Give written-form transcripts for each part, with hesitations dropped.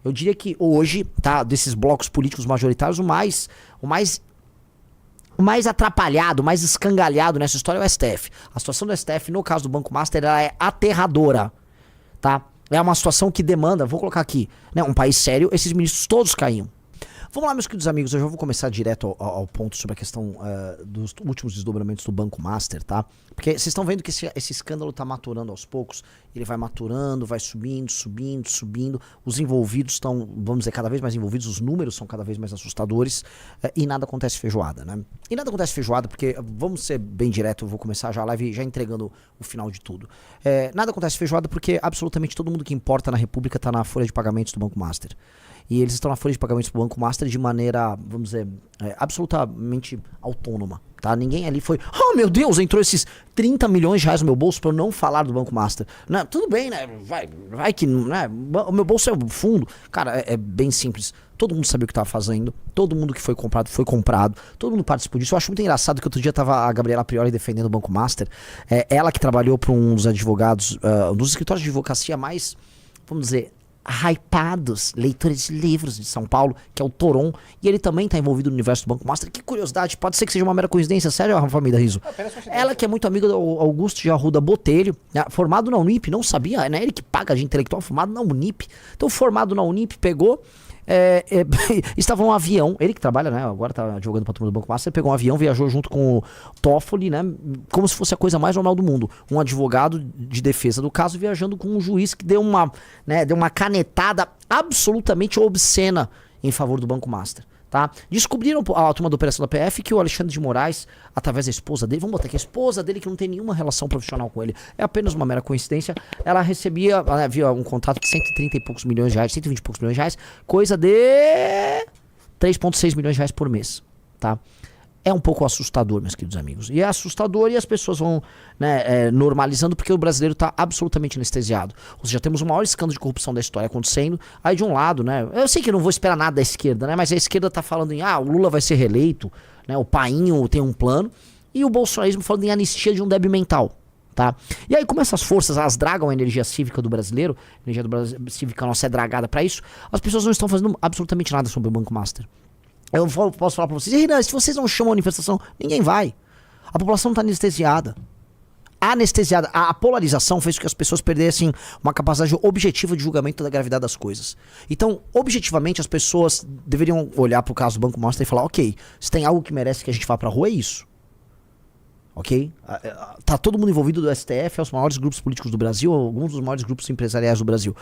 Eu diria que hoje, tá, desses blocos políticos majoritários, o mais atrapalhado, mais escangalhado nessa história é o STF. A situação do STF, no caso do Banco Master, ela é aterradora, tá? É uma situação que demanda, vou colocar aqui, né, um país sério, esses ministros todos caíam. Vamos lá, meus queridos amigos, eu já vou começar direto ao ponto sobre a questão dos últimos desdobramentos do Banco Master, tá? Porque vocês estão vendo que esse escândalo tá maturando aos poucos, ele vai maturando, vai subindo, os envolvidos estão, vamos dizer, cada vez mais envolvidos, os números são cada vez mais assustadores, e nada acontece feijoada, né? E nada acontece feijoada porque, vamos ser bem direto, eu vou começar já a live já entregando o final de tudo. Nada acontece feijoada porque absolutamente todo mundo que importa na República tá na folha de pagamentos do Banco Master. E eles estão na folha de pagamentos do Banco Master de maneira, vamos dizer, absolutamente autônoma, tá? Ninguém ali foi, oh meu Deus, entrou esses 30 milhões de reais no meu bolso pra eu não falar do Banco Master. Não, tudo bem, né? Vai que, né? O meu bolso é o fundo. Cara, é bem simples. Todo mundo sabia o que estava fazendo, todo mundo que foi comprado, todo mundo participou disso. Eu acho muito engraçado que outro dia tava a Gabriela Prioli defendendo o Banco Master. Ela que trabalhou para um dos advogados, um dos escritórios de advocacia mais, vamos dizer, hypados, leitores de livros de São Paulo, que é o Toron, e ele também tá envolvido no universo do Banco Master. Que curiosidade, pode ser que seja uma mera coincidência, sério, família Riso? Ela que é muito amiga do Augusto de Arruda Botelho, formado na Unip, não sabia, né? Ele que paga de intelectual, formado na Unip. Então, formado na Unip, pegou, estava um avião, ele que trabalha, né? Agora tá jogando pra turma do Banco Master, pegou um avião, viajou junto com o Toffoli, né? Como se fosse a coisa mais normal do mundo. Um advogado de defesa do caso viajando com um juiz que deu uma canetada absolutamente obscena em favor do Banco Master, tá? Descobriram a turma da Operação da PF que o Alexandre de Moraes, através da esposa dele, vamos botar aqui, a esposa dele que não tem nenhuma relação profissional com ele, é apenas uma mera coincidência, ela havia um contrato de 130 e poucos milhões de reais, 120 e poucos milhões de reais, coisa de 3,6 milhões de reais por mês, tá? É um pouco assustador, meus queridos amigos. E é assustador e as pessoas vão, né, normalizando porque o brasileiro está absolutamente anestesiado. Ou seja, temos o maior escândalo de corrupção da história acontecendo. Aí de um lado, né, eu sei que eu não vou esperar nada da esquerda, né, mas a esquerda tá falando em, o Lula vai ser reeleito, né, o Painho tem um plano, e o bolsonarismo falando em anistia de um débil mental. Tá? E aí, como essas forças, elas dragam a energia cívica do brasileiro, a energia cívica nossa é dragada para isso, as pessoas não estão fazendo absolutamente nada sobre o Banco Master. Eu posso falar pra vocês, Renan, se vocês não chamam a manifestação, ninguém vai. A população tá anestesiada. A polarização fez com que as pessoas perdessem uma capacidade objetiva de julgamento da gravidade das coisas. Então, objetivamente, as pessoas deveriam olhar pro caso do Banco Master e falar, ok, se tem algo que merece que a gente vá pra rua, é isso. Ok? Tá todo mundo envolvido do STF, é os maiores grupos políticos do Brasil, alguns dos maiores grupos empresariais do Brasil.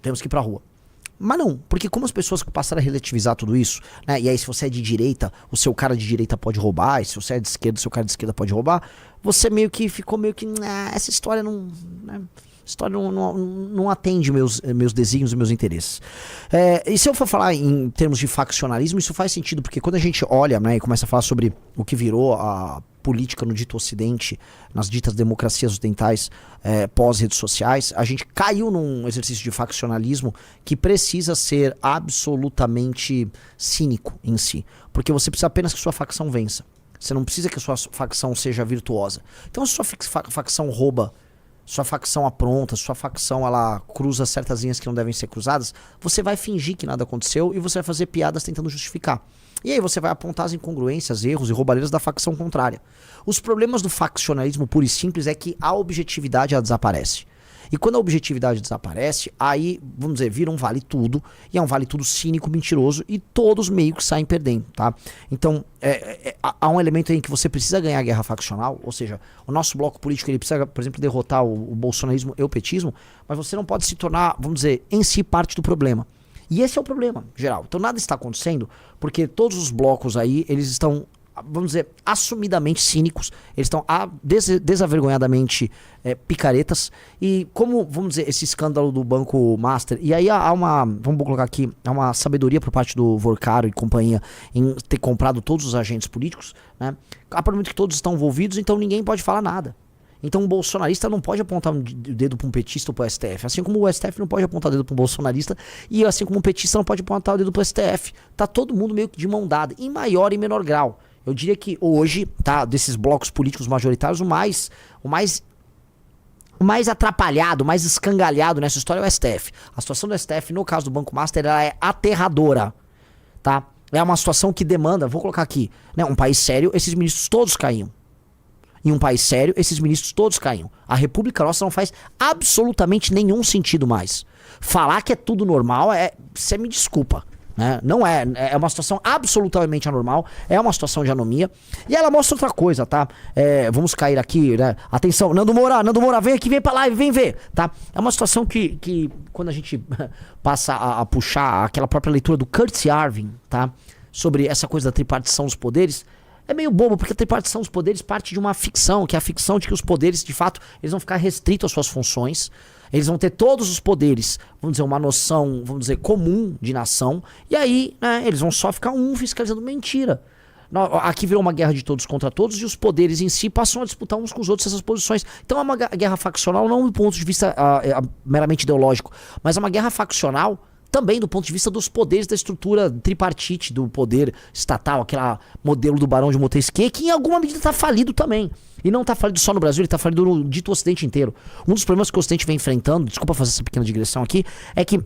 Temos que ir pra rua. Mas não, porque como as pessoas passaram a relativizar tudo isso, né? E aí se você é de direita, o seu cara de direita pode roubar, e se você é de esquerda, o seu cara de esquerda pode roubar, você meio que ficou meio que, essa história não... Né? História não atende meus desígnios e meus interesses. E se eu for falar em termos de faccionalismo, isso faz sentido, porque quando a gente olha, né, e começa a falar sobre o que virou a política no dito ocidente, nas ditas democracias ocidentais pós-redes sociais, a gente caiu num exercício de faccionalismo que precisa ser absolutamente cínico em si. Porque você precisa apenas que sua facção vença. Você não precisa que a sua facção seja virtuosa. Então se sua facção rouba, sua facção apronta, sua facção ela cruza certas linhas que não devem ser cruzadas, você vai fingir que nada aconteceu e você vai fazer piadas tentando justificar. E aí você vai apontar as incongruências, erros e roubalheiras da facção contrária. Os problemas do faccionalismo puro e simples é que a objetividade ela desaparece. E quando a objetividade desaparece, aí, vamos dizer, vira um vale tudo, e é um vale tudo cínico, mentiroso, e todos meio que saem perdendo, tá? Então, há um elemento aí em que você precisa ganhar a guerra faccional, ou seja, o nosso bloco político, ele precisa, por exemplo, derrotar o bolsonarismo e o petismo, mas você não pode se tornar, vamos dizer, em si parte do problema. E esse é o problema, geral. Então nada está acontecendo, porque todos os blocos aí, eles estão, vamos dizer, assumidamente cínicos, eles estão desavergonhadamente picaretas, e como, vamos dizer, esse escândalo do Banco Master, e aí há uma, vamos colocar aqui, há uma sabedoria por parte do Vorcaro e companhia em ter comprado todos os agentes políticos, né? A partir do momento que todos estão envolvidos, então ninguém pode falar nada. Então um bolsonarista não pode apontar o dedo para um petista ou para o STF, assim como o STF não pode apontar o dedo para um bolsonarista, e assim como um petista não pode apontar o dedo para o STF. Tá todo mundo meio que de mão dada, em maior e menor grau. Eu diria que hoje, tá, desses blocos políticos majoritários, o mais o mais atrapalhado, o mais escangalhado nessa história é o STF. A situação do STF, no caso do Banco Master, ela é aterradora, tá? É uma situação que demanda, vou colocar aqui, né, um país sério, esses ministros todos caíam. Em um país sério, esses ministros todos caíam. A República Nossa não faz absolutamente nenhum sentido mais. Falar que é tudo normal, você me desculpa. Né? Não é, é uma situação absolutamente anormal, é uma situação de anomia. E ela mostra outra coisa, tá? Vamos cair aqui, né? Atenção, Nando Moura, vem aqui, vem pra live, vem ver, tá? É uma situação que quando a gente passa a puxar aquela própria leitura do Curtis Yarvin, tá? Sobre essa coisa da tripartição dos poderes, é meio bobo, porque a tripartição dos poderes parte de uma ficção, que é a ficção de que os poderes, de fato, eles vão ficar restritos às suas funções. Eles vão ter todos os poderes, vamos dizer, uma noção, vamos dizer, comum de nação. E aí, né, eles vão só ficar fiscalizando. Mentira. Aqui virou uma guerra de todos contra todos e os poderes em si passam a disputar uns com os outros essas posições. Então é uma guerra faccional não do ponto de vista meramente ideológico, mas é uma guerra faccional também do ponto de vista dos poderes da estrutura tripartite do poder estatal, aquele modelo do Barão de Montesquieu, que em alguma medida está falido também. E não está falido só no Brasil, ele está falido no dito Ocidente inteiro. Um dos problemas que o Ocidente vem enfrentando, desculpa fazer essa pequena digressão aqui, é que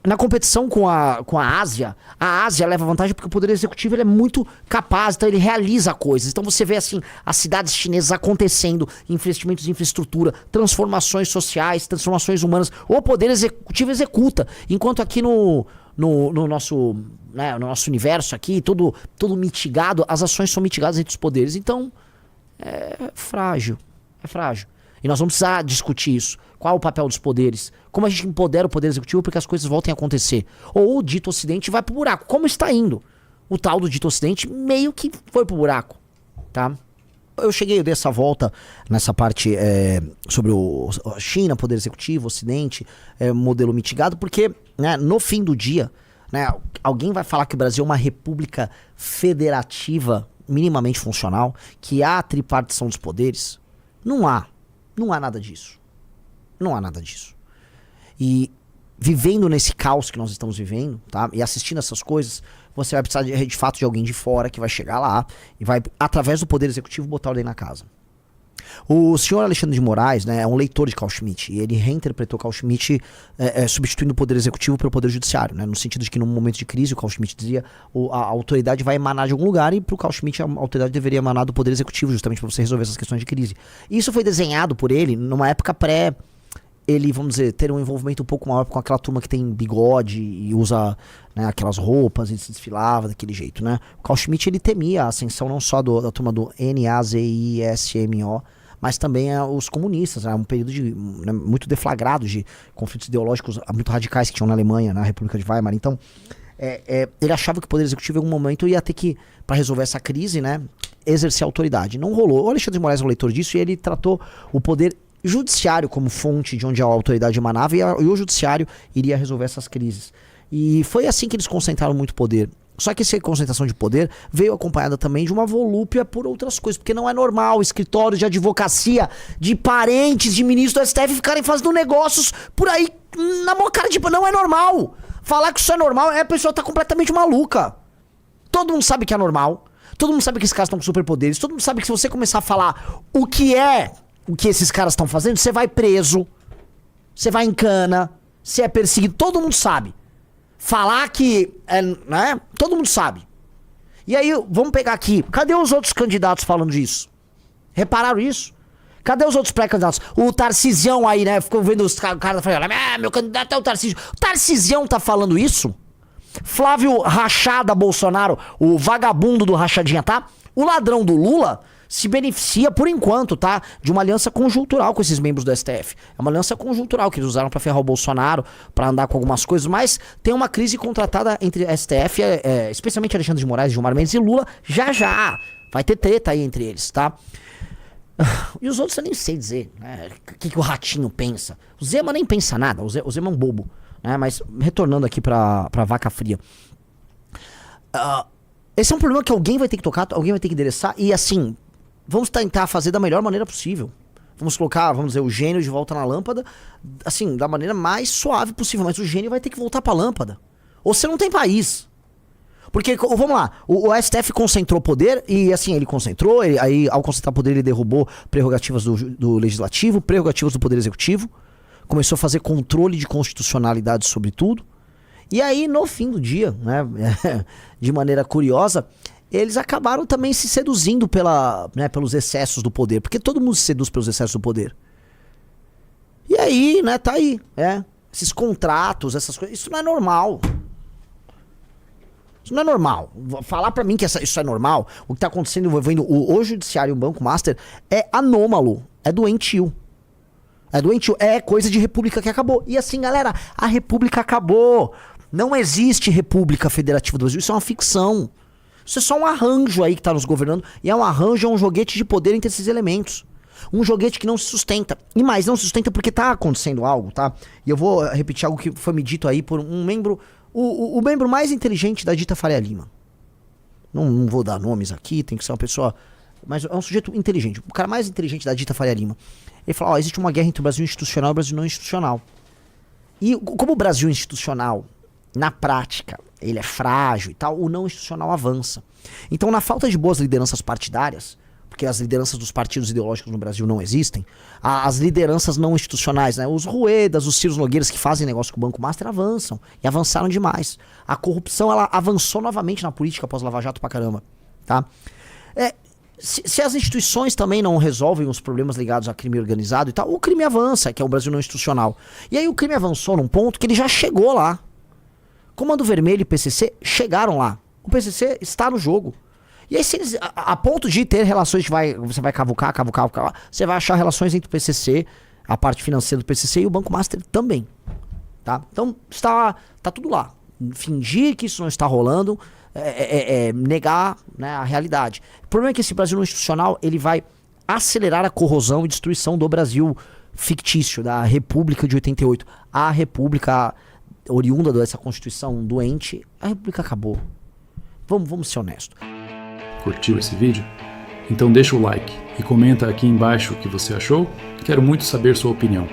na competição com a Ásia, a Ásia leva vantagem porque o poder executivo ele é muito capaz, então ele realiza coisas. Então você vê assim, as cidades chinesas acontecendo, investimentos em infraestrutura, transformações sociais, transformações humanas. O poder executivo executa, enquanto aqui no nosso, né, no nosso universo aqui, tudo mitigado, as ações são mitigadas entre os poderes. Então, é frágil. E nós vamos precisar discutir isso. Qual é o papel dos poderes? Como a gente empodera o poder executivo para que as coisas voltem a acontecer? Ou o dito Ocidente vai pro buraco, como está indo. O tal do dito Ocidente meio que foi pro buraco, tá? Eu dei essa volta nessa parte sobre a China, poder executivo, Ocidente, modelo mitigado, porque, né, no fim do dia, né, alguém vai falar que o Brasil é uma república federativa minimamente funcional, que há a tripartição dos poderes. Não há nada disso. Não há nada disso. E vivendo nesse caos que nós estamos vivendo, tá? E assistindo essas coisas, você vai precisar de fato de alguém de fora que vai chegar lá e vai, através do poder executivo, botar ordem na casa. O senhor Alexandre de Moraes, né, é um leitor de Carl Schmitt, e ele reinterpretou Carl Schmitt substituindo o poder executivo pelo poder judiciário, né, no sentido de que num momento de crise, o Carl Schmitt dizia a autoridade vai emanar de algum lugar, e pro Carl Schmitt a autoridade deveria emanar do poder executivo, justamente para você resolver essas questões de crise. E isso foi desenhado por ele numa época ele, vamos dizer, ter um envolvimento um pouco maior com aquela turma que tem bigode e usa, né, aquelas roupas e se desfilava daquele jeito, né. O Carl Schmitt, ele temia a ascensão não só da turma do NAZISMO, mas também os comunistas, né, um período né, muito deflagrado de conflitos ideológicos muito radicais que tinham na Alemanha, na República de Weimar. Então, ele achava que o poder executivo em algum momento ia ter que, para resolver essa crise, né, exercer autoridade. Não rolou. O Alexandre de Moraes é um leitor disso e ele tratou o poder judiciário como fonte de onde a autoridade emanava e o judiciário iria resolver essas crises. E foi assim que eles concentraram muito poder. Só que essa concentração de poder veio acompanhada também de uma volúpia por outras coisas, porque não é normal escritórios de advocacia de parentes de ministros do STF ficarem fazendo negócios por aí na mão cara, tipo, não é normal. Falar que isso é normal, a pessoa tá completamente maluca. Todo mundo sabe que é normal, todo mundo sabe que esses caras estão com superpoderes, todo mundo sabe que se você começar a falar o que esses caras estão fazendo, você vai preso, você vai em cana, você é perseguido, todo mundo sabe. Falar que, né, todo mundo sabe. E aí, vamos pegar aqui, cadê os outros candidatos falando disso? Repararam isso? Cadê os outros pré-candidatos? O Tarcisião aí, né, ficou vendo os caras falando, meu candidato é o Tarcísio. O Tarcisião tá falando isso? Flávio Rachada Bolsonaro, o vagabundo do Rachadinha, tá? O ladrão do Lula se beneficia, por enquanto, tá, de uma aliança conjuntural com esses membros do STF. É uma aliança conjuntural que eles usaram pra ferrar o Bolsonaro, pra andar com algumas coisas, mas tem uma crise contratada entre STF, especialmente Alexandre de Moraes, Gilmar Mendes e Lula, já. Vai ter treta aí entre eles, tá? E os outros eu nem sei dizer, né, o que o Ratinho pensa. O Zema nem pensa nada, o Zema é um bobo, né, mas retornando aqui pra vaca fria. Esse é um problema que alguém vai ter que tocar, alguém vai ter que endereçar, e assim, vamos tentar fazer da melhor maneira possível. Vamos colocar, vamos dizer, o gênio de volta na lâmpada, assim, da maneira mais suave possível. Mas o gênio vai ter que voltar pra lâmpada. Ou você não tem país. Porque, vamos lá, o STF concentrou poder e assim, ele concentrou, aí ao concentrar poder ele derrubou prerrogativas do Legislativo, prerrogativas do Poder Executivo, começou a fazer controle de constitucionalidade sobre tudo. E aí, no fim do dia, né, de maneira curiosa, eles acabaram também se seduzindo pelos excessos do poder, porque todo mundo se seduz pelos excessos do poder. E aí, né, tá aí, esses contratos, essas coisas, isso não é normal. Isso não é normal. Falar pra mim que isso é normal, o que tá acontecendo envolvendo o Judiciário e o Banco Master é anômalo, é doentio. É doentio, é coisa de república que acabou. E assim, galera, a república acabou. Não existe república federativa do Brasil, isso é uma ficção. Isso é só um arranjo aí que tá nos governando, e é um arranjo, é um joguete de poder entre esses elementos. Um joguete que não se sustenta. E mais, não se sustenta porque tá acontecendo algo, tá? E eu vou repetir algo que foi me dito aí por um membro, o membro mais inteligente da dita Faria Lima. Não vou dar nomes aqui, tem que ser uma pessoa... Mas é um sujeito inteligente, o cara mais inteligente da dita Faria Lima. Ele falou, existe uma guerra entre o Brasil institucional e o Brasil não institucional. E como o Brasil institucional, na prática, ele é frágil e tal, o não institucional avança. Então, na falta de boas lideranças partidárias, porque as lideranças dos partidos ideológicos no Brasil não existem, as lideranças não institucionais, né, os Ruedas, os Ciros Nogueiras que fazem negócio com o Banco Master avançam, e avançaram demais. A corrupção, ela avançou novamente na política após Lava Jato pra caramba, tá? Se as instituições também não resolvem os problemas ligados a crime organizado e tal, o crime avança, que é o Brasil não institucional. E aí o crime avançou num ponto que ele já chegou lá. Comando Vermelho e PCC chegaram lá. O PCC está no jogo. E aí, se eles, a ponto de ter relações que você vai cavucar, você vai achar relações entre o PCC, a parte financeira do PCC e o Banco Master também. Tá? Então, tá tudo lá. Fingir que isso não está rolando negar, né, a realidade. O problema é que esse Brasil não institucional, ele vai acelerar a corrosão e destruição do Brasil fictício, da República de 88. A República oriunda dessa Constituição doente, a República acabou. Vamos ser honestos. Curtiu esse vídeo? Então deixa o like e comenta aqui embaixo o que você achou. Quero muito saber sua opinião.